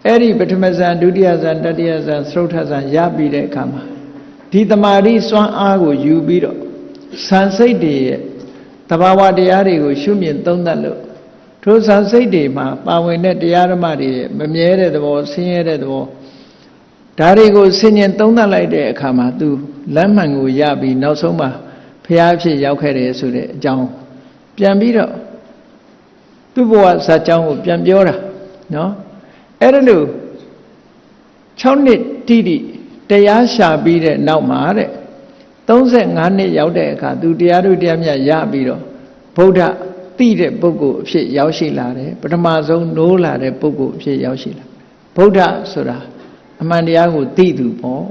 အဲ့ဒီပထမဇန်ဒုတိယဇန်တတိယဇန်သရုတ်ထဇန်ရပြီးတဲ့အခါမှာဒီတမာတိစွမ်းအားကိုယူပြီးတော့စံစိတ်တွေရဲ့တဘာဝတရားတွေကိုရှုမြင်သုံးသပ်လို့ထိုစံစိတ်တွေမှာပါဝင်တဲ့တရားဓမ္မတွေရဲ့မမြဲတဲ့သဘောဆင်းရဲတဲ့သဘောဒါတွေကိုဆင်ញင်သုံးသပ်လိုက်တဲ့အခါမှာသူလမ်းမှန်ကိုရပြီးနောက်ဆုံးမှာဖျားဖြစ်ရောက်ခဲ့တယ်ဆိုတဲ့အကြောင်းပြန်ပြီးတော့သူ့ဘဝဇာတ်ကြောင်းကိုပြန်ပြောတာနော်အဲ့ဒါလို့6နှစ်တိတိတရားရှာပြီးတဲ့နောက်မှာတဲ့35နှစ်ရောက်တဲ့အခါသူတရားတို့တရားမြတ်ရပြီးတော့ဗုဒ္ဓသိတဲ့ပုဂ္ဂိုလ်အဖြစ်ရောက်ရှိလာတယ်ပထမဆုံးနိုးလာတဲ့ပုဂ္ဂိုလ်အဖြစ်ရောက်ရှိလာဗုဒ္ဓဆိုတာအမှန်တရားကိုသိသူပေါ့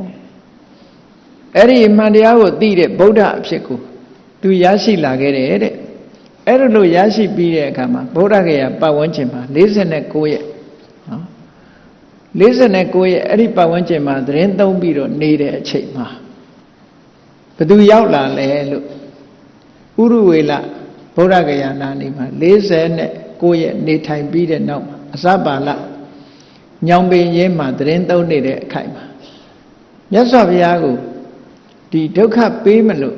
အဲ့ဒီအမှန်တရားကိုသိတဲ့ဗုဒ္ဓအဖြစ်ကိုသူရရှိလာခဲ့တယ်တဲ့အဲ့ဒါလို့ရရှိပြီးတဲ့အခါမှာဗုဒ္ဓဂယာပတ်ဝန်းကျင်မှာ49ရက်နော်49ရက်အဲ့ဒီပတ်ဝန်းကျင်မှာသတင်းသုံးပြီးတော့နေတဲ့အချိန်မှာဘယ်သူရောက်လာလဲလို့ဥရဝေလဗုဒ္ဓဂယာနာနေမှာ49ရက်နေထိုင်ပြီးတဲ့နောက်မှာအစပါလညောင်ပင်ရင်းမှာသတင်းသုံးနေတဲ့အခိုက်မှာမြတ်စွာဘုရားကိုဒီဒုက္ခပေးမလို့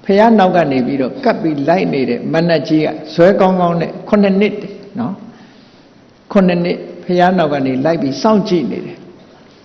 ဘုရားနောက်ကနေပြီးတော့ကပ်ပြီးလိုက်နေတဲ့မနတ်ကြီးကဇွဲကောင်းကောင်းနဲ့9နှစ်နော်9နှစ်ဘုရားနောက်ကနေလိုက်ပြီးစောင့်ကြည့်နေတယ်